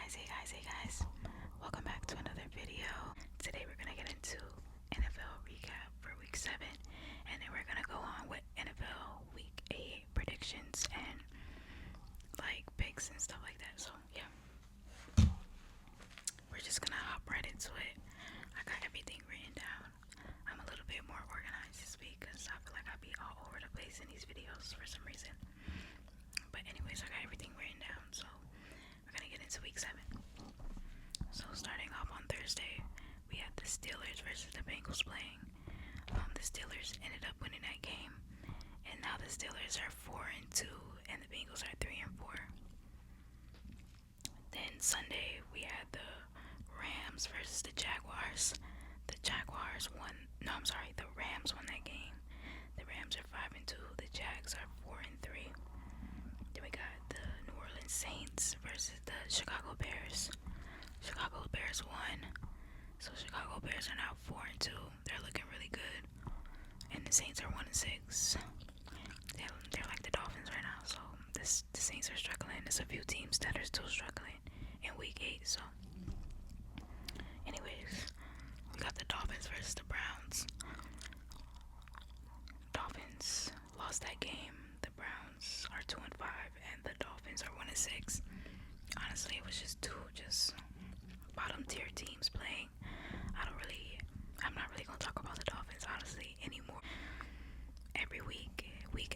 Hey guys. Welcome back to another video. Today we're gonna get into NFL recap for week 7, and then we're gonna go on with NFL week 8 predictions and like picks and stuff like that. So yeah, we're just gonna hop right into it. I got everything written down. I'm a little bit more organized this week because I feel like I be all over the place in these videos for some reason. But anyways, I got everything written down. So we're gonna get into week 7. So starting off on Thursday, we had the Steelers versus the Bengals playing. The Steelers ended up winning that game, and now the Steelers are 4-2, and the Bengals are 3-4. Then Sunday, we had the Rams versus the Jaguars. The Jaguars won. No, I'm sorry. The Rams won that game. The Rams are 5-2. The Jags are 4-3. Then we got the New Orleans Saints versus the Chicago Bears. Chicago Bears won. So Chicago Bears are now 4-2. They're looking really good. And the Saints are 1-6. They're like the Dolphins right now. So the Saints are struggling. There's a few teams that are still struggling in week 8. So anyways, we got the Dolphins versus the Browns. Dolphins lost that game. The Browns are 2-5, and the Dolphins are 1-6. Honestly, it was just two bottom tier teams playing. I'm not really gonna talk about the Dolphins honestly anymore. Every week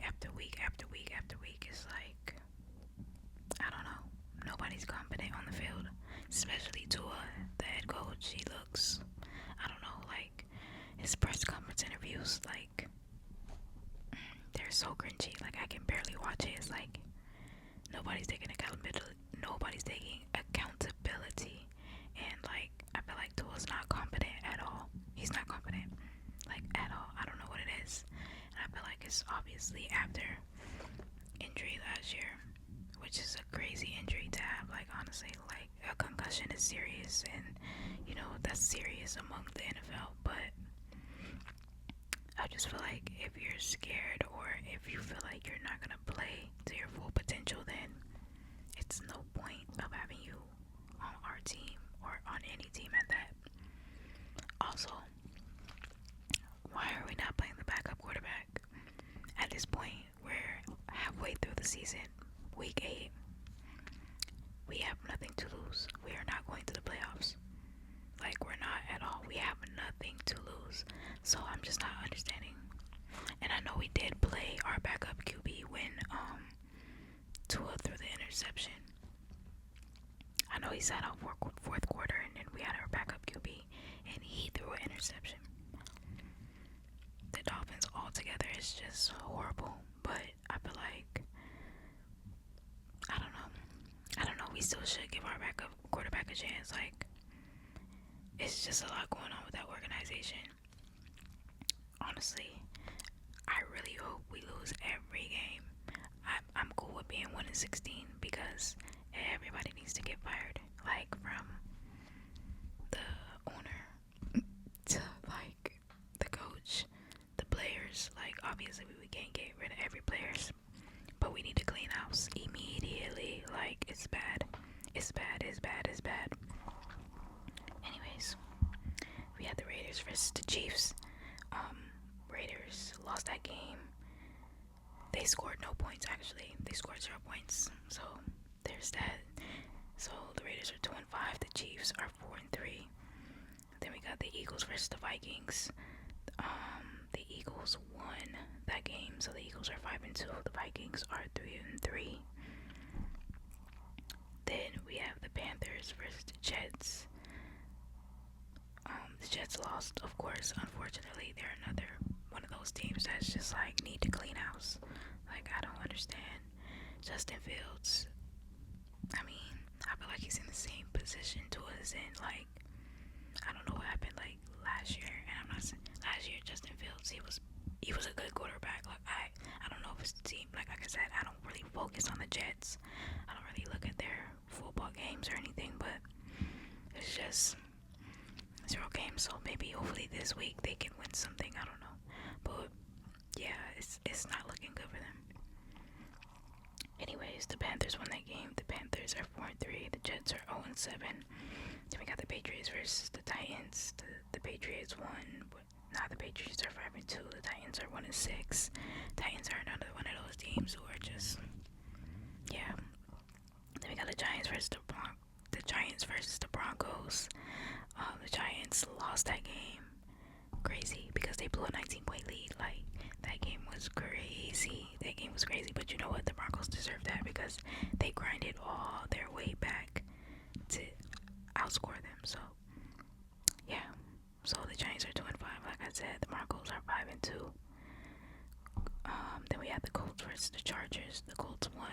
after week after week after week, it's like, I don't know. Nobody's confident on the field, especially Tua, the head coach. He looks, I don't know, like his press conference interviews, like they're so cringy. Like I can barely watch it. It's like nobody's taking accountability. And like I feel like Tua's not confident at all. He's not confident, like at all. I don't know what it is, and I feel like it's obviously after injury last year, which is a crazy injury to have. Like honestly, like a concussion is serious, and you know that's serious among the NFL. But I just feel like if you're scared or if you feel like you're not gonna play to your full potential, then it's no point of having you on our team or on any team at that. Also, why are we not playing the backup quarterback? At this point, we're halfway through the season, week 8. We have nothing to lose. We are not going to the playoffs. Like, we're not at all. We have nothing to lose. So I'm just not understanding. And I know we did play our backup QB when Tua threw the interception. I know he sat out for fourth quarter, and then we had our backup QB, and he threw an interception. The Dolphins altogether is just horrible, but I feel like, I don't know, we still should give our backup quarterback a chance. Like, it's just a lot going on with that organization. Honestly, I really hope we lose every game. I'm cool with being 1-16 because everybody needs to get fired, like from the owner to like the coach, the players. Like obviously we can't get rid of every players, but we need to clean house immediately. Like it's bad. Anyways, we had the Raiders versus the Chiefs. Raiders lost that game. They scored no points actually. They scored 0 points. So there's that. So the Raiders are 2-5. The Chiefs are 4-3. Then we got the Eagles versus the Vikings. The Eagles won that game, so the Eagles are 5-2. The Vikings are 3-3. Then we have the Panthers versus the Jets. The Jets lost, of course. Unfortunately, they're another one of those teams that's just like need to clean house. Like I don't understand. Justin Fields, I mean, I feel like he's in the same position to us in. Like I don't know what happened like last year, and I'm not last year Justin Fields, he was a good quarterback. Like I don't know if it's the team. Like I said, I don't really focus on the Jets. I don't really look at their football games or anything, but it's just 0 games, so maybe hopefully this week they can win something. I don't know, but yeah, it's not looking good for them. Anyways, the Panthers won that game. The Panthers are 4-3. The Jets are 7. Then we got the Patriots versus the Titans. The Patriots won, but now the Patriots are 5-2. The Titans are 1-6. Titans are another one of those teams who are just, yeah. Then we got the Giants versus the Broncos. The Giants lost that game. Crazy, because they blew a 19-point lead. Like, that game was crazy. But you know what? The Broncos deserve that because they grinded all their way back to outscore them. So yeah. So the Giants are 2-5. Like I said, the Broncos are 5-2. Then we had the Colts versus the Chargers. The Colts won.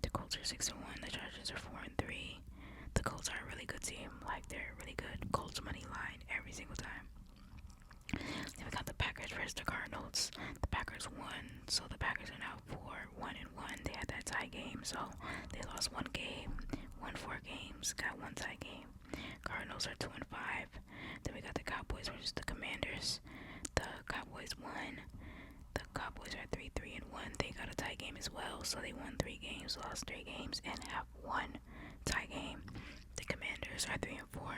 The Colts are 6-1. The Chargers are 4-3. The Colts are a really good team. Like, they're really good. Colts money line every single time. Then we got the Packers versus the Cardinals. The Packers won, so the Packers are now 4-1-1. They had that tie game, so they lost one game, won 4 games, got one tie game. Cardinals are 2-5. Then we got the Cowboys versus the Commanders. The Cowboys won. The Cowboys are 3-1. They got a tie game as well, so they won 3 games, lost 3 games, and have one tie game. The Commanders are 3-4.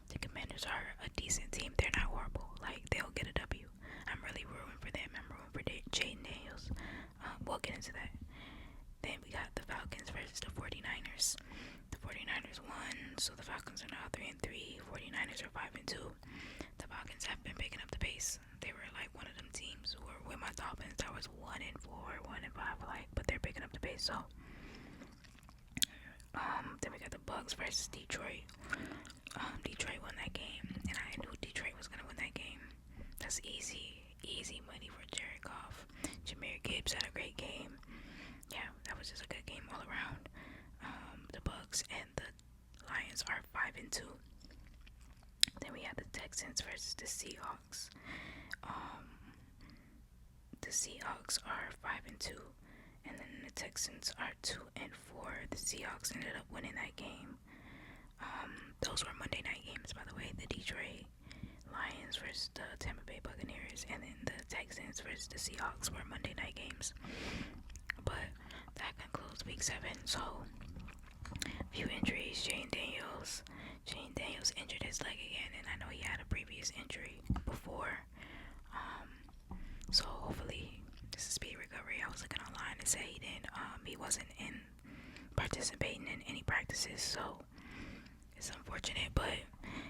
The Commanders are a decent team. They're not horrible. Like, they'll get a W. I'm really rooting for them. I'm rooting for Jaden Daniels. We'll get into that. Then we got the Falcons versus the 49ers. The 49ers won, so the Falcons are now 3-3. 49ers are 5-2. The Falcons have been picking up the pace. They were like one of them teams who were with my Dolphins. I was 1-4, 1-5, like, but they're picking up the pace. So, then we got the Bucks versus Detroit. Detroit won that game, and I knew Detroit was gonna win that game. That's easy money for Jared Goff. Jahmyr Gibbs had a great game. Yeah, that was just a good game all around. The Bucks and the Lions are 5-2. Then we have the Texans versus the Seahawks. The Seahawks are 5-2, and then the Texans are 2-4. The Seahawks ended up winning that game. Those were Monday night games, by the way. The Detroit Lions versus the Tampa Bay Buccaneers, and then the Texans versus the Seahawks were Monday night games. But that concludes week 7. So, few injuries. Jaden Daniels injured his leg again, and I know he had a previous injury before. So hopefully this is speedy recovery. I was looking online and say he wasn't participating in any practices, so it's unfortunate, but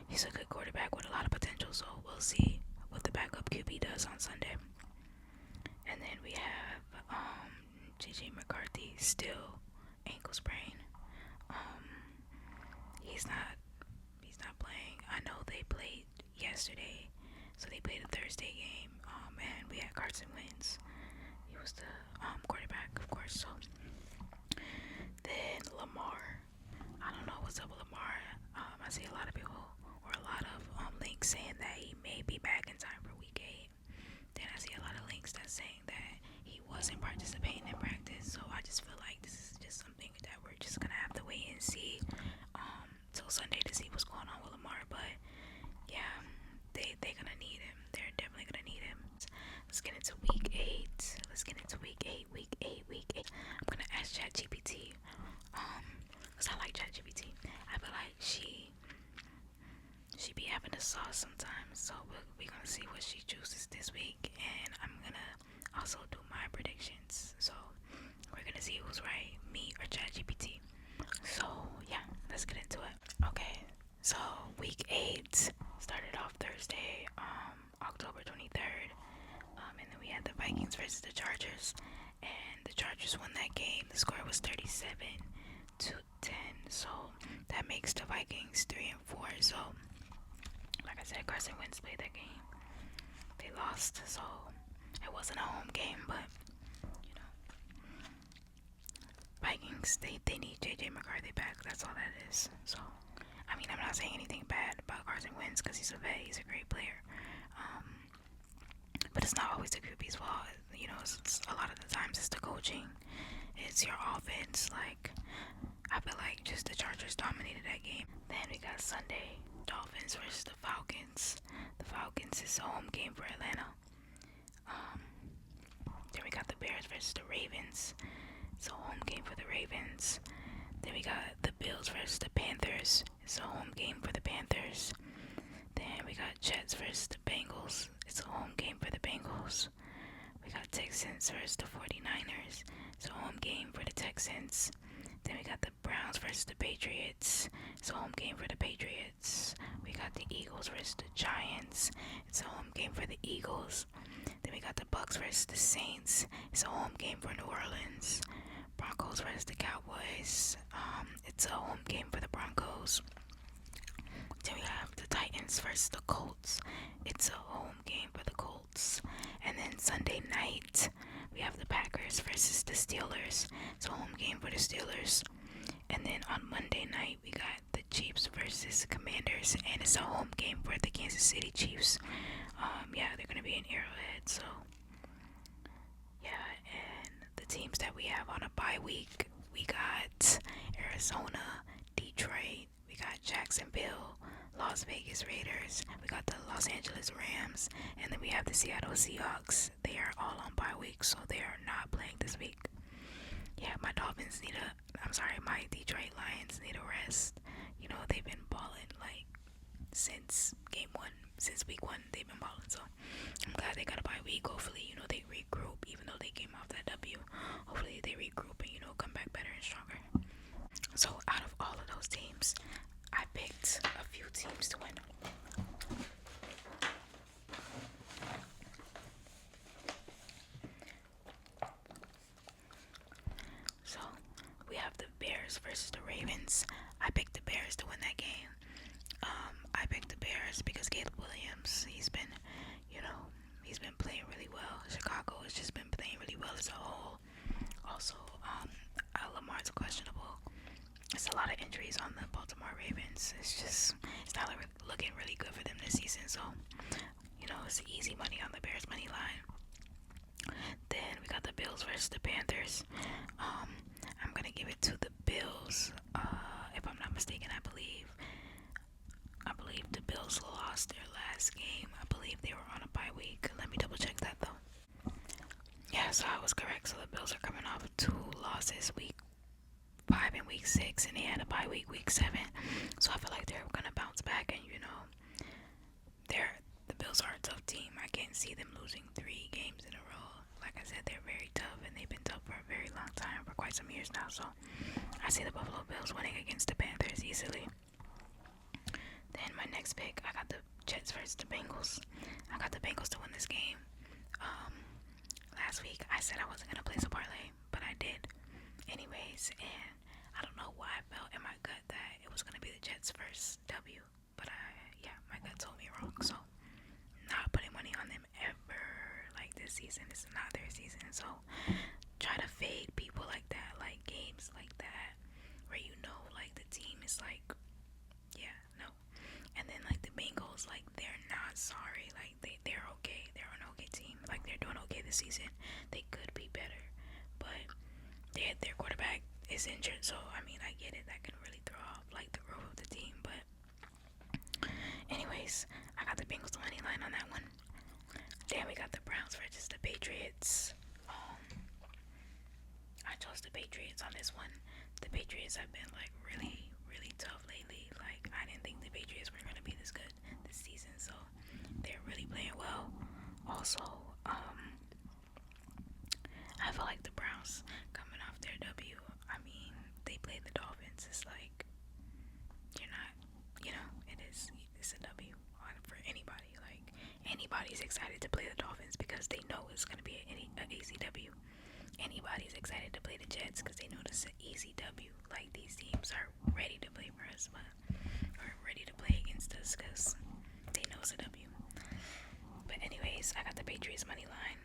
he's a good quarterback with a lot of potential, so we'll see what the backup QB does on Sunday. And then we have JJ McCarthy, still ankle sprain. He's not playing. I know they played yesterday, so they played a Thursday game. And we had Carson Wentz. He was the quarterback, of course. So then Lamar. I don't know what's up with Lamar. I see a lot of people or a lot of links saying that he may be back in time for week 8. Then I see a lot of links that's saying that he wasn't participating in practice. So I just feel like this is just something that we're just gonna have to wait and see till Sunday to see what's going on with Lamar. But yeah, they're gonna need him. They're definitely gonna need him. Let's get into week 8. Week 8. I'm gonna ask ChatGPT. Cause I like ChatGPT. I feel like she be having the sauce sometimes. So we're gonna see what she chooses this week, and I'm gonna also do my predictions. So we're gonna see who's right, me or ChatGPT. So yeah, let's get into it. Okay, so week 8 started off Thursday, October 23rd. And then we had the Vikings versus the Chargers, and the Chargers won that game. The score was 37-10. So that makes the Vikings 3-4. So, like I said, Carson Wentz played that game. They lost, so it wasn't a home game, but you know, Vikings, they need JJ McCarthy back. That's all that is. So, I mean, I'm not saying anything bad about Carson Wentz because he's a vet. He's a great player. But it's not always the QB's fault. You know, it's a lot of the times it's the coaching. It's your offense. Like, I feel like just the Chargers dominated that game. Then we got Sunday, Dolphins versus the Falcons. The Falcons is a home game for Atlanta. Then we got the Bears versus the Ravens. It's a home game for the Ravens. Then we got the Bills versus the Panthers. Panthers. It's a home game for the Panthers. Then we got Jets versus the Bengals. It's a home game for the Bengals. We got Texans versus the 49ers. It's a home game for the Texans. Then we got the Browns versus the Patriots. It's a home game for the Patriots. We got the Eagles versus the Giants. It's a home game for the Eagles. Then we got the Bucks versus the Saints. It's a home game for New Orleans. Broncos versus the Cowboys. It's a home game for the Broncos. Then we have the Titans versus the Colts. It's a home game for the Colts. And then Sunday night, we have the Packers versus the Steelers. It's a home game for the Steelers. And then on Monday night, we got the Chiefs versus the Commanders, and it's a home game for the Kansas City Chiefs. Yeah, they're gonna be in Arrowhead. So yeah, and the teams that we have on a bye week, we got Arizona, Detroit, we got Jacksonville, Las Vegas Raiders, we got the Los Angeles Rams, and then we have the Seattle Seahawks. They are all on bye week, so they are not playing this week. Yeah, my Detroit Lions need a rest. You know, they've been balling like since week one, they've been balling. So I'm glad they got a bye week. Hopefully, you know, they regroup, even though they came off that W. Hopefully they regroup and, you know, come back better and stronger. So out of all of those teams, I picked a few teams to win. So we have the Bears versus the Ravens. I picked the Bears to win that game. I picked the Bears because Caleb Williams, he's been playing really well. Chicago has just been playing really well as a whole. Also, Lamar's questionable. There's a lot of injuries on the Baltimore Ravens. It's not looking really good for them this season. So, you know, it's easy money on the Bears money line. Then we got the Bills versus the Panthers. I'm gonna give it to the Bills. If I'm not mistaken, I believe the Bills lost their last game. I believe they were on a bye week. Let me double check that though. Yeah, so I was correct. So the Bills are coming off 2 losses, week 5 and week 6, and they had a bye week 7. So I feel like they're gonna bounce back, and you know, the Bills are a tough team. I can't see them losing 3 games in a row. Like I said, they're very tough, and they've been tough for a very long time, for quite some years now. So I see the Buffalo Bills winning against the Panthers easily. Then my next pick, I got the Jets versus the Bengals. I got the Bengals to win this game. Last week I said I wasn't gonna place a parlay, but I did anyways, and I don't know why I felt in my gut that it was gonna be the Jets first W, but my gut told me wrong. So not putting money on them ever. Like, this season is not their season. So try to fade people like that, like games like that, where you know, like, the team is like, no. And then like the Bengals, like, they're not sorry. Like they're okay. They're an okay team. Like, they're doing okay this season. They could be better, but their quarterback is injured. So I mean, I get it. That can really throw off like the growth of the team. But anyways, I got the Bengals money line on that one. Then we got the Browns versus the Patriots. I chose the Patriots on this one. The Patriots have been like really, really tough lately. Like, I didn't think the Patriots were gonna be this good this season, so they're really playing well. Also, I feel like the Browns coming off their W. I mean, they played the Dolphins. It's like, you're not, it's a W for anybody. Like, anybody's excited to play the Dolphins because they know it's gonna be an easy W. Anybody's excited to play the Jets because they know it's an easy W. Like, these teams are ready to play for us, or ready to play against us because they know it's a W. But anyways, I got the Patriots money line.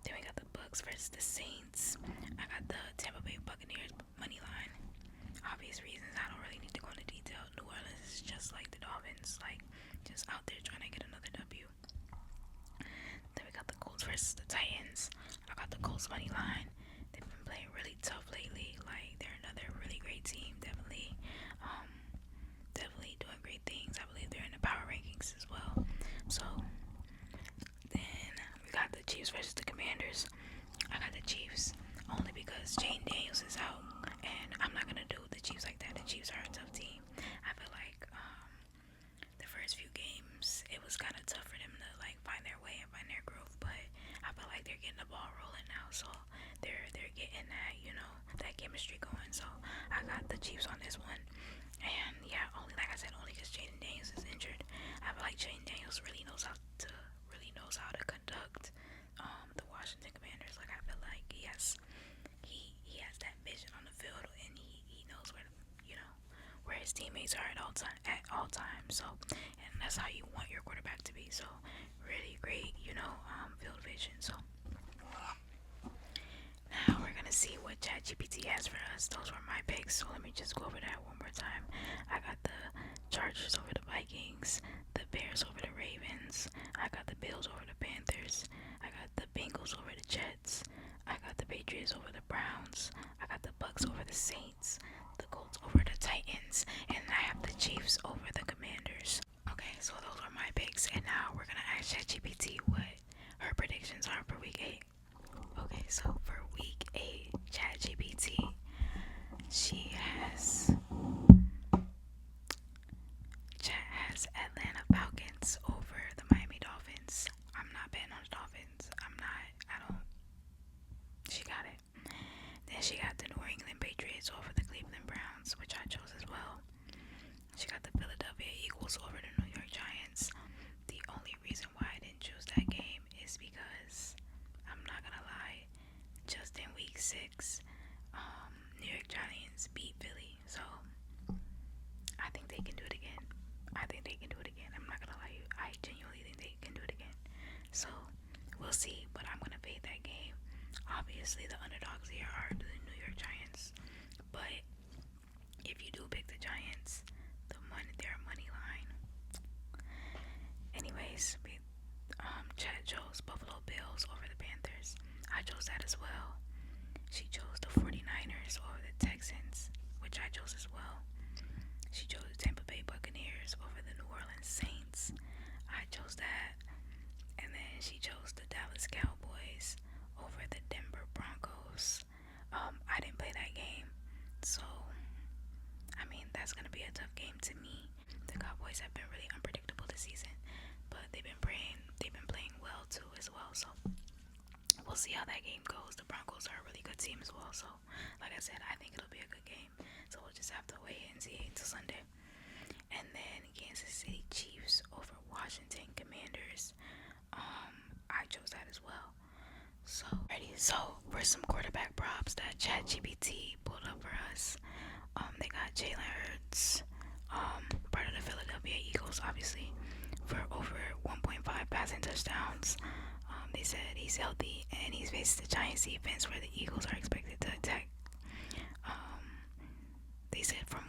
Then we got the Bucks versus the Saints. I got the Tampa Bay Buccaneers money line. Obvious reasons. I don't really need to go into detail. New Orleans is just like the Dolphins, like, just out there trying to get another W. Then we got the Colts versus the Titans. I got the Colts money line. They've been playing really tough lately. Like, they're another really great team. Definitely doing great things. I believe they're in the power rankings as well. So then we got the Chiefs versus the Commanders. I got the Chiefs only because Jane Daniels is out, and I'm not gonna do the Chiefs like that. The Chiefs are a tough team. I feel Chiefs on this one. And yeah, only like I said, only because Jaden Daniels is injured. I feel like Jaden Daniels really knows how to conduct the Washington Commanders. Like I feel like he has that vision on the field, and he knows where his teammates are at all times. So, and that's how you want your quarterback to be. So, really great, field vision. So now we're gonna see what ChatGPT has for us. Those were my picks. So let me just go over that one more time. I got the Chargers over the Vikings, the Bears over the Ravens. I got the Bills over the Panthers. I got the Bengals over the Jets. I got the Patriots over the Browns. I got the Bucks over the Saints. The Colts over the Titans, and I have the Chiefs over the Commanders. Okay, so those are my picks, and now we're gonna ask ChatGPT what her predictions are for week 8. Okay, so for week 8, ChatGPT, Chat has Atlanta Falcons over the Miami Dolphins. I'm not betting on the Dolphins. I don't. She got it. Then she got the New England Patriots over the Cleveland Browns, which I chose as well. She got the Philadelphia Eagles over the New York Giants. The only reason why I didn't choose that game is because, I'm not gonna lie, just in week 6, New York Giants beat Philly. So I think they can do it again. I'm not gonna lie, I genuinely think they can do it again. So we'll see, but I'm gonna fade that game. Obviously, the underdogs here are the New York Giants, but if you do pick the Giants, their money line. Anyways, Chad chose Buffalo Bills over the Panthers. I chose that as well. She chose the 49ers over the Texans, which I chose as well. She chose the Tampa Bay Buccaneers over the New Orleans Saints. I chose that. And then she chose the Dallas Cowboys over the Denver Broncos. I didn't play that game, so I mean that's gonna be a tough game to me. The Cowboys have been really unpredictable this season, but they've been playing well too as well. So we'll see how that game goes. The Broncos are a really good team as well. So like I said, I think it'll be a good game. So we'll just have to wait and see until Sunday. And then Kansas City Chiefs over Washington Commanders. I chose that as well. So for some quarterback props that ChatGPT pulled up for us, they got Jalen Hurts, part of the Philadelphia Eagles, obviously, for over 1.5 passing touchdowns. They said he's healthy and he's faced the Giants defense where the Eagles are expected to attack. They said from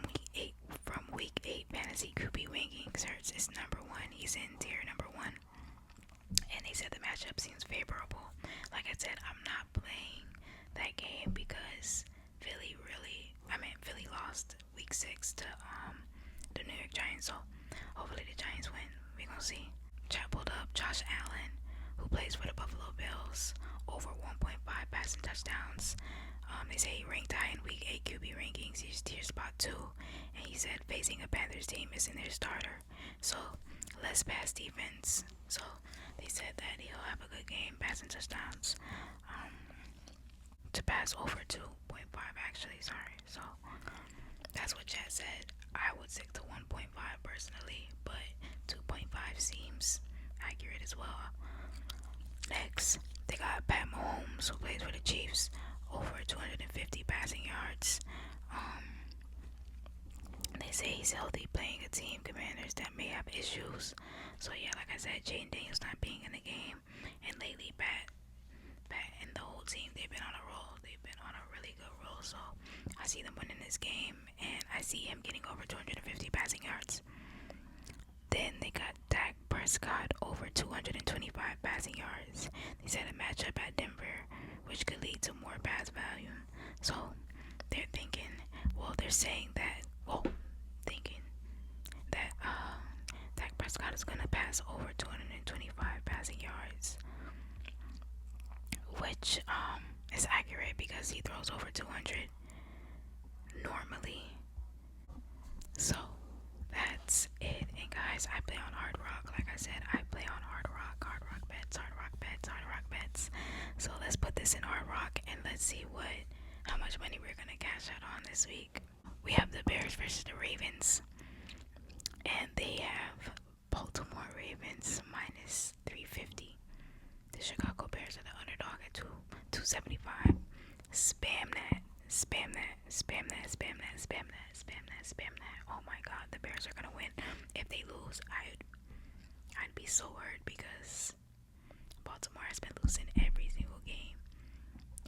week 8 fantasy QB rankings, Hurts is number 1. He's in tier number 1. And they said the matchup seems favorable. Like I said, I'm not playing that game because Philly lost week 6 to the New York Giants. So hopefully the Giants win. We gonna see. Chat pulled up Josh Allen, who plays for the Buffalo Bills, over 1.5 passing touchdowns. They say he ranked high in week 8 QB rankings. He's tier spot 2, and he said facing a Panthers team isn't their starter, so less pass defense. So they said that he'll have a good game passing touchdowns. To pass over 2.5 actually, sorry. So that's what Chat said. I would stick to 1.5 personally, but 2.5 seems accurate as well. Next, they got Pat Mahomes, who plays for the Chiefs, over 250 passing yards. They say he's healthy, playing a team Commanders that may have issues. So yeah, like I said, Jaden Daniels not being in the game, and lately Pat and the whole team, they've been on a roll. They've been on a really good roll. So I see them winning this game, and I see him getting over 250 passing yards. Then they got Dak Prescott over 225 passing yards. They said a matchup at Denver, which could lead to more pass volume. So they're saying that, Dak Prescott is gonna pass over 225 passing yards, which is accurate because he throws over 200 normally. So that's it. And guys, I play on Hard Rock. Like I said, I play on Hard Rock bets. So let's put this in Hard Rock and let's see how much money we're gonna cash out on this week. We have the Bears versus the Ravens, and they have Baltimore Ravens minus 350. The Chicago Bears are the underdog at 275. Spam that, spam that, spam that, spam that, spam that, spam that, spam that. Oh my God, the Bears are gonna win. If they lose, I'd be so hurt because Baltimore has been losing every single game,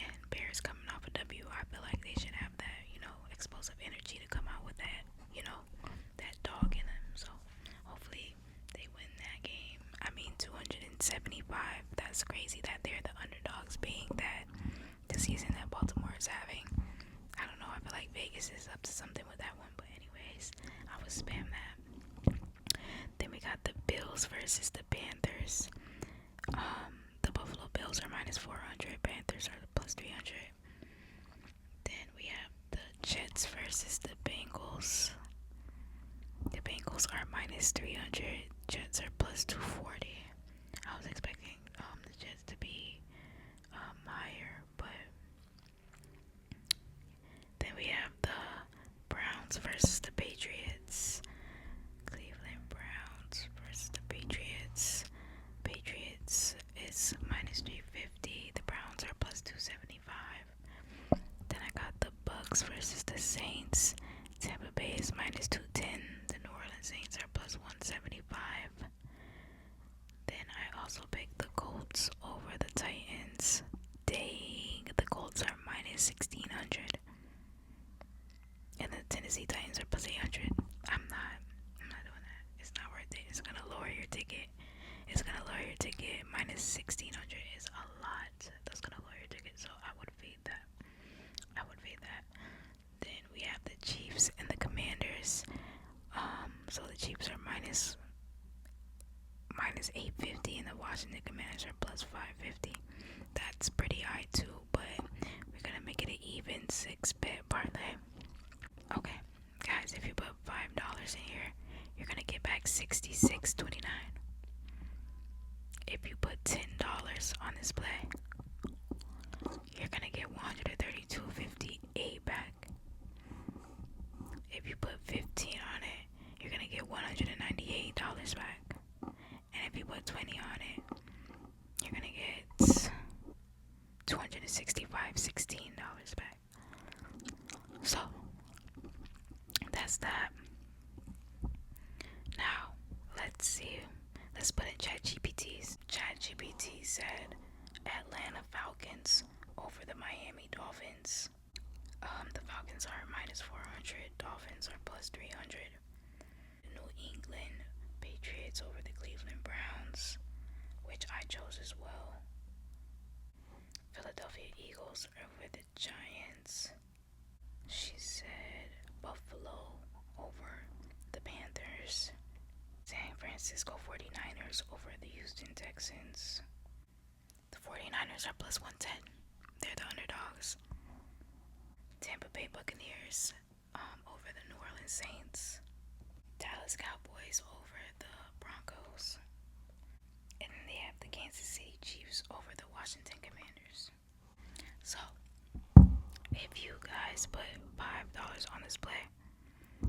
and Bears coming off a W. I feel like they should have that, explosive energy to come out with that, that dog in them. So hopefully they win that game. I mean, 275. That's crazy that they're the underdogs, being that the season that Baltimore is having. I don't know. I feel like Vegas is up to something with that one. But anyways, I would spam that. Then we got the Bills versus the Panthers. The Buffalo Bills are minus 400. Panthers are plus 300. Then we have the Jets versus the Bengals. The Bengals are minus 300. Jets are plus 240. I was expecting the Jets to be higher, but then we have the Browns versus the Patriots. Cleveland Browns versus the Patriots. Patriots is minus 350. The Browns are plus 275. Then I got the Bucks versus the Saints. Tampa Bay is minus 210. The New Orleans Saints are plus 175. Then I also picked the Colts over the Titans. Dang, the Colts are minus 1600. And the Tennessee Titans are plus 800. I'm not doing that. It's not worth it. It's gonna lower your ticket. Minus 1600 is a lot. That's gonna lower your ticket. So I would fade that. Then we have the Chiefs and the Commanders. So the Chiefs are minus 850, and the Washington Commanders are plus 550. That's pretty high too, but we're gonna make it an even 6-bet parlay. Okay, guys, if you put $5 in here, you're gonna get back $66.29. If you put $10 on this play, you're gonna get $132.58 back. If you put 15 on it, you're gonna get $198 back. And if you put 20 on it, you're gonna get $265.16 back. So that's that. Now let's see. Let's put in ChatGPT's. ChatGPT said Atlanta Falcons over the Miami Dolphins. The Falcons are minus 400. Dolphins are plus 300. New England Patriots over the Cleveland Browns, which I chose as well. Philadelphia Eagles over the Giants. She said Buffalo over the Panthers. San Francisco 49ers over the Houston Texans. The 49ers are plus 110. They're the underdogs. Tampa Bay Buccaneers over the New Orleans Saints. Dallas Cowboys over the Broncos. And then they have the Kansas City Chiefs over the Washington Commanders. So, if you guys put $5 on this play,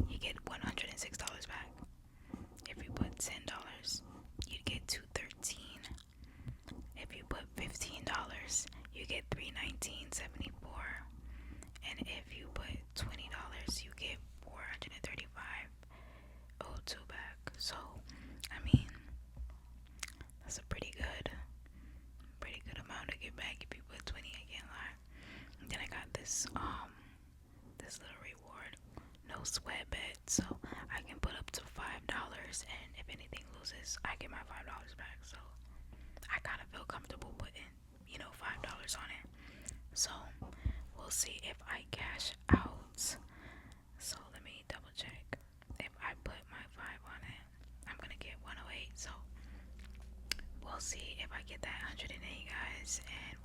you get $106 back. If you put $10, you'd get $213. If you put $15, you get $319.74. And if you put $20, you get $435.02 back. So, I mean, that's a pretty good amount to get back if you put 20. I can't lie. And then I got this little reward, no sweat bet, so I can put up to $5, and if anything loses, I get my $5 back. So I kind of feel comfortable putting, $5 on it. So we'll see if I cash out. So let me double check. If I put my 5 on it, I'm gonna get 108. So we'll see if I get that 108, guys, and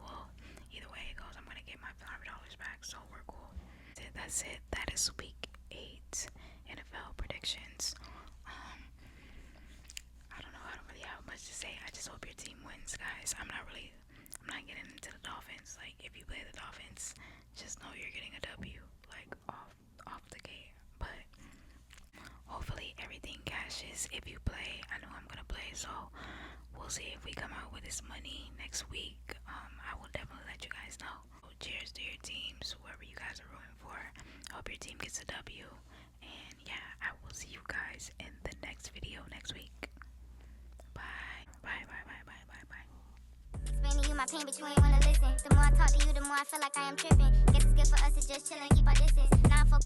either way it goes, I'm gonna get my $5 back. So we're cool. That's it. That is week 8 NFL predictions. I don't know. I don't really have much to say. I just hope your team wins, guys. I'm not getting into the Dolphins. Like, if you play the Dolphins, just know you're getting a W. Like, off the gate. see if we come out with this money next week. I will definitely let you guys know. Cheers to your teams, whoever you guys are rooting for. I hope your team gets a W. And yeah, I will see you guys in the next video next week. Bye. Bye, bye, bye, bye, bye, bye. Explaining you my pain, but you ain't wanna listen. The more I talk to you, the more I feel like I am tripping. Guess it's good for us to just chill and keep our distance.